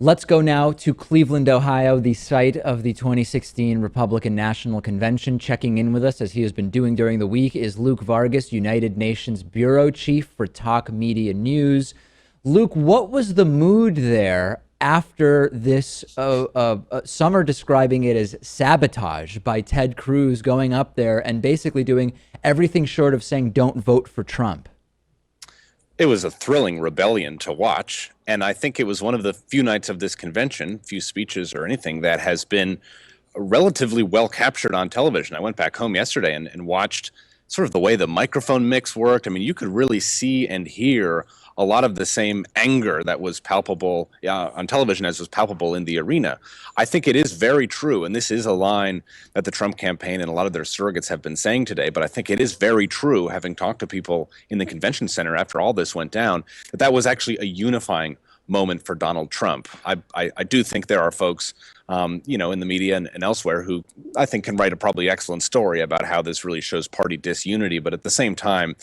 Let's go now to Cleveland, Ohio, the site of the 2016 Republican National Convention. Checking in with us, as he has been doing during the week, is Luke Vargas, United Nations Bureau Chief for Talk Media News. Luke, what was the mood there after this, some are describing it as sabotage by Ted Cruz going up there and basically doing everything short of saying don't vote for Trump? It was a thrilling rebellion to watch, and I think it was one of the few nights of this convention, few speeches or anything, that has been relatively well captured on television. I went back home yesterday and watched sort of the way the microphone mix worked. I mean, you could really see and hear a lot of the same anger that was palpable on television as was palpable in the arena. I think it is very true, and this is a line that the Trump campaign and a lot of their surrogates have been saying today, but I think it is very true, having talked to people in the convention center after all this went down, that that was actually a unifying moment for Donald Trump. I do think there are folks, in the media and elsewhere who I think can write a probably excellent story about how this really shows party disunity. But at the same time,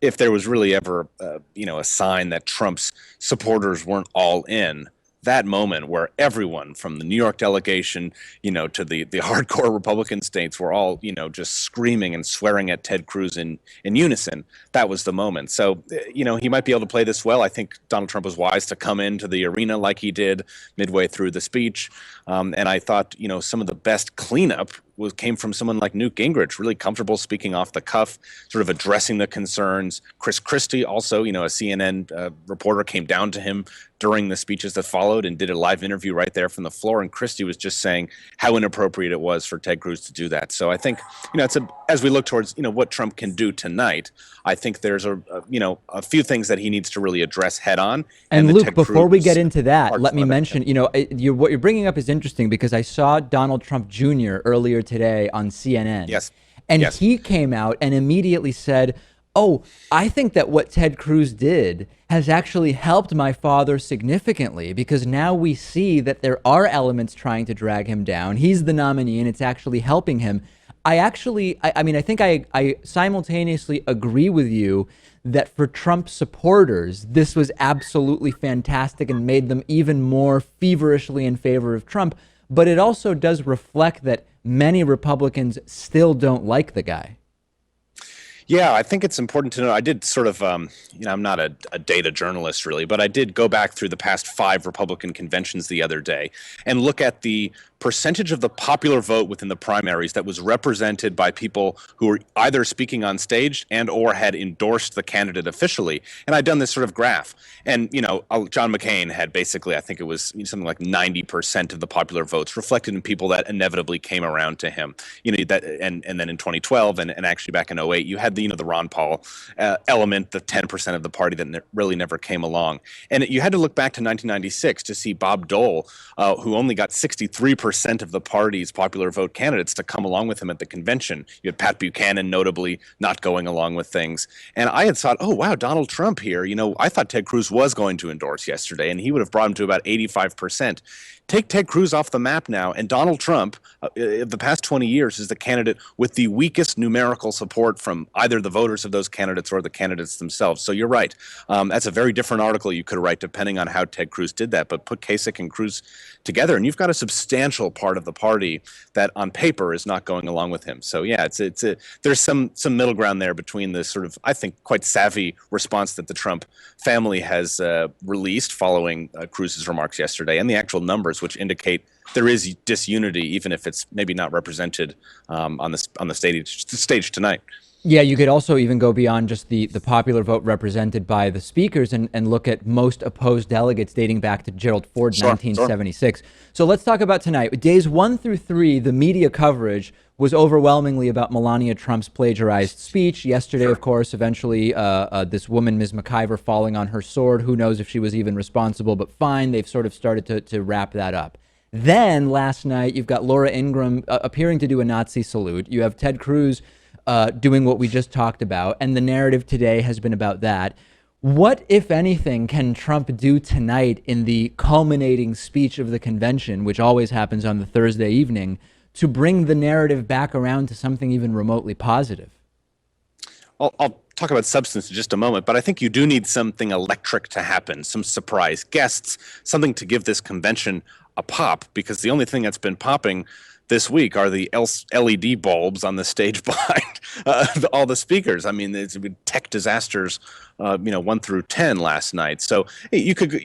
if there was really ever, a sign that Trump's supporters weren't all in, that moment where everyone from the New York delegation, to the hardcore Republican states were all, just screaming and swearing at Ted Cruz in unison, that was the moment. So, he might be able to play this well. I think Donald Trump was wise to come into the arena like he did midway through the speech. And I thought, some of the best cleanup came from someone like Newt Gingrich, really comfortable speaking off the cuff, sort of addressing the concerns. Chris Christie, also, a CNN reporter, came down to him during the speeches that followed and did a live interview right there from the floor. And Christie was just saying how inappropriate it was for Ted Cruz to do that. So I think, as we look towards, what Trump can do tonight, I think there's a few things that he needs to really address head on. And Luke, before we get into that, let me mention, what you're bringing up is interesting because I saw Donald Trump Jr. earlier today on CNN. Yes. And he came out and immediately said, "Oh, I think that what Ted Cruz did has actually helped my father significantly because now we see that there are elements trying to drag him down. He's the nominee and it's actually helping him." I think I simultaneously agree with you that for Trump supporters, this was absolutely fantastic and made them even more feverishly in favor of Trump. But it also does reflect that many Republicans still don't like the guy. Yeah, I think it's important to know. I did sort of, I'm not a data journalist really, but I did go back through the past 5 Republican conventions the other day and look at the percentage of the popular vote within the primaries that was represented by people who were either speaking on stage and or had endorsed the candidate officially. And I'd done this sort of graph. And, John McCain had basically, I think it was something like 90% of the popular votes reflected in people that inevitably came around to him. And then in 2012 and actually back in 2008, you had the Ron Paul element, the 10% of the party that really never came along. And you had to look back to 1996 to see Bob Dole, who only got 63% of the party's popular vote candidates to come along with him at the convention. You had Pat Buchanan notably not going along with things. And I had thought, oh, wow, Donald Trump here. I thought Ted Cruz was going to endorse yesterday, and he would have brought him to about 85%. Take Ted Cruz off the map now, and Donald Trump, the past 20 years, is the candidate with the weakest numerical support from either the voters of those candidates or the candidates themselves. So you're right. That's a very different article you could write depending on how Ted Cruz did that. But put Kasich and Cruz together, and you've got a substantial part of the party that on paper is not going along with him. So yeah, there's some middle ground there between the sort of, I think, quite savvy response that the Trump family has released following Cruz's remarks yesterday and the actual numbers, which indicate there is disunity, even if it's maybe not represented on the stage tonight. Yeah, you could also even go beyond just the popular vote represented by the speakers and look at most opposed delegates dating back to Gerald Ford, 1976. Sure. So let's talk about tonight. Days 1 through 3, the media coverage was overwhelmingly about Melania Trump's plagiarized speech. Yesterday, of course, eventually this woman, Ms. McIver, falling on her sword. Who knows if she was even responsible, but fine. They've sort of started to wrap that up. Then last night, you've got Laura Ingraham appearing to do a Nazi salute. You have Ted Cruz doing what we just talked about, and the narrative today has been about that. What, if anything, can Trump do tonight in the culminating speech of the convention, which always happens on the Thursday evening, to bring the narrative back around to something even remotely positive? I'll talk about substance in just a moment, but I think you do need something electric to happen, some surprise guests, something to give this convention a pop, because the only thing that's been popping this week are the LED bulbs on the stage behind all the speakers. I mean, it's been tech disasters, 1 through 10 last night. So you could,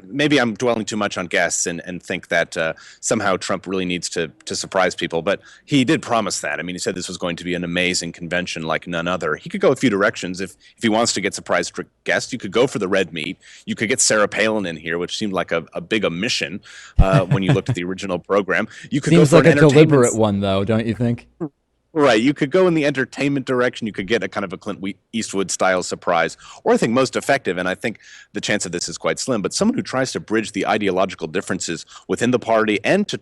maybe I'm dwelling too much on guests and think that somehow Trump really needs to surprise people, but he did promise that. I mean, he said this was going to be an amazing convention like none other. He could go a few directions. If he wants to get surprise guests, you could go for the red meat. You could get Sarah Palin in here, which seemed like a big omission when you looked at the original program. You could Seems go for like an a deliberate one, though, don't you think? Right. You could go in the entertainment direction. You could get a kind of a Clint Eastwood style surprise, or I think most effective, and I think the chance of this is quite slim, but someone who tries to bridge the ideological differences within the party and to,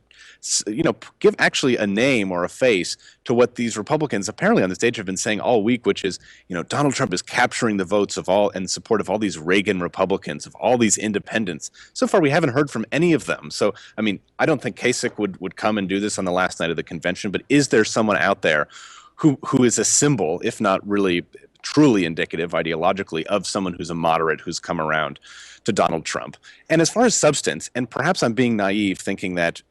give actually a name or a face to what these Republicans apparently on the stage have been saying all week, which is, Donald Trump is capturing the votes of all in support of all these Reagan Republicans, of all these independents. So far, we haven't heard from any of them. So, I mean, I don't think Kasich would come and do this on the last night of the convention, but is there someone out there who is a symbol, if not really truly indicative ideologically, of someone who's a moderate who's come around to Donald Trump? And as far as substance, and perhaps I'm being naive thinking that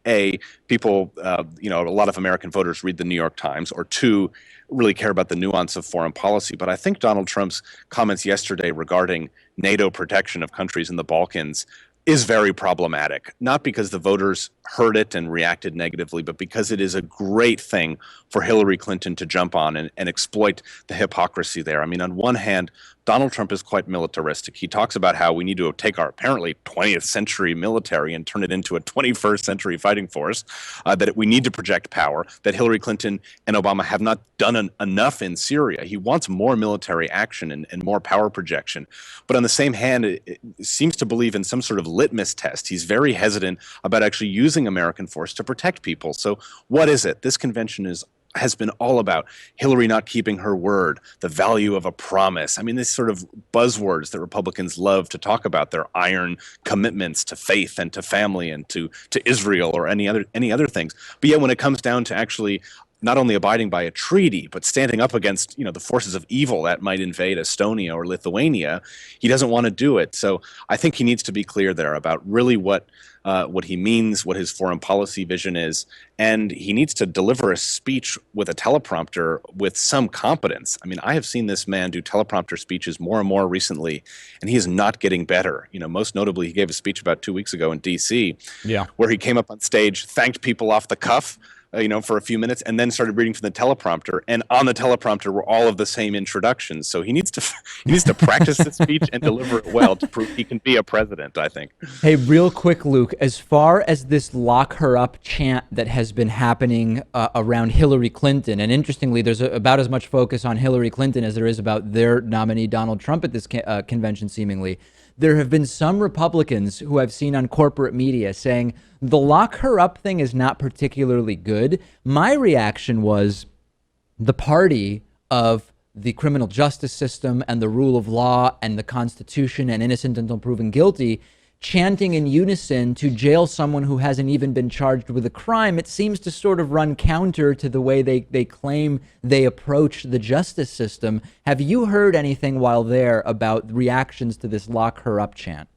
people, a lot of American voters read the New York Times, or two, really care about the nuance of foreign policy. But I think Donald Trump's comments yesterday regarding NATO protection of countries in the Balkans is very problematic, not because the voters heard it and reacted negatively, but because it is a great thing for Hillary Clinton to jump on and exploit the hypocrisy there. I mean, on one hand, Donald Trump is quite militaristic. He talks about how we need to take our apparently 20th century military and turn it into a 21st century fighting force, that we need to project power, that Hillary Clinton and Obama have not done enough in Syria. He wants more military action and more power projection. But on the same hand, it seems to believe in some sort of litmus test. He's very hesitant about actually using American force to protect people. So what is it? This convention has been all about Hillary not keeping her word, the value of a promise. I mean, this sort of buzzwords that Republicans love to talk about, their iron commitments to faith and to family and to Israel or any other things. But yet when it comes down to actually not only abiding by a treaty, but standing up against, the forces of evil that might invade Estonia or Lithuania, he doesn't want to do it. So I think he needs to be clear there about really what he means, what his foreign policy vision is, and he needs to deliver a speech with a teleprompter with some competence. I mean, I have seen this man do teleprompter speeches more and more recently, and he is not getting better. Most notably, he gave a speech about 2 weeks ago in D.C., where he came up on stage, thanked people off the cuff, for a few minutes, and then started reading from the teleprompter. And on the teleprompter were all of the same introductions. So he needs to practice the speech and deliver it well to prove he can be a president, I think. Hey, real quick, Luke, as far as this lock her up chant that has been happening around Hillary Clinton, and interestingly, there's about as much focus on Hillary Clinton as there is about their nominee, Donald Trump, at this convention, seemingly. There have been some Republicans who I've seen on corporate media saying the lock her up thing is not particularly good. My reaction was the party of the criminal justice system and the rule of law and the Constitution and innocent until proven guilty chanting in unison to jail someone who hasn't even been charged with a crime. It seems to sort of run counter to the way they claim they approach the justice system. Have you heard anything while there about reactions to this lock her up chant?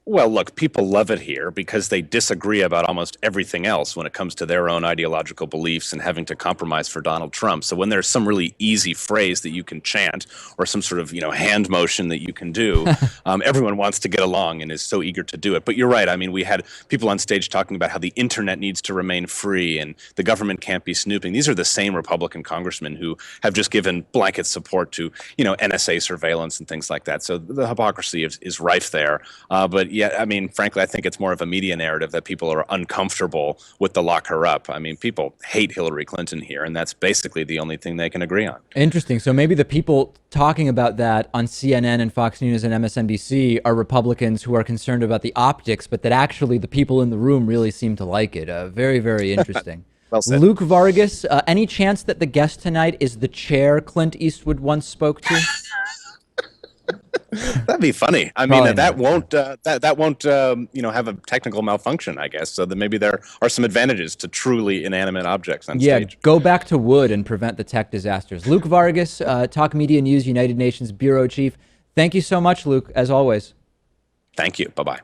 Well, look, people love it here because they disagree about almost everything else when it comes to their own ideological beliefs and having to compromise for Donald Trump. So when there's some really easy phrase that you can chant or some sort of, hand motion that you can do, everyone wants to get along and is so eager to do it. But you're right. I mean, we had people on stage talking about how the internet needs to remain free and the government can't be snooping. These are the same Republican congressmen who have just given blanket support to, NSA surveillance and things like that. So the hypocrisy is rife there. But yeah, I mean, frankly, I think it's more of a media narrative that people are uncomfortable with the lock her up. I mean, people hate Hillary Clinton here, and that's basically the only thing they can agree on. Interesting. So maybe the people talking about that on CNN and Fox News and MSNBC are Republicans who are concerned about the optics, but that actually the people in the room really seem to like it. Very, very interesting. Well said. Luke Vargas, any chance that the guest tonight is the chair Clint Eastwood once spoke to? That'd be funny. I Probably mean, that not. won't that won't have a technical malfunction, I guess. So then maybe there are some advantages to truly inanimate objects on Yeah, stage. go back to wood and prevent the tech disasters. Luke Vargas, Talk Media News, United Nations Bureau Chief. Thank you so much, Luke, as always. Thank you. Bye bye.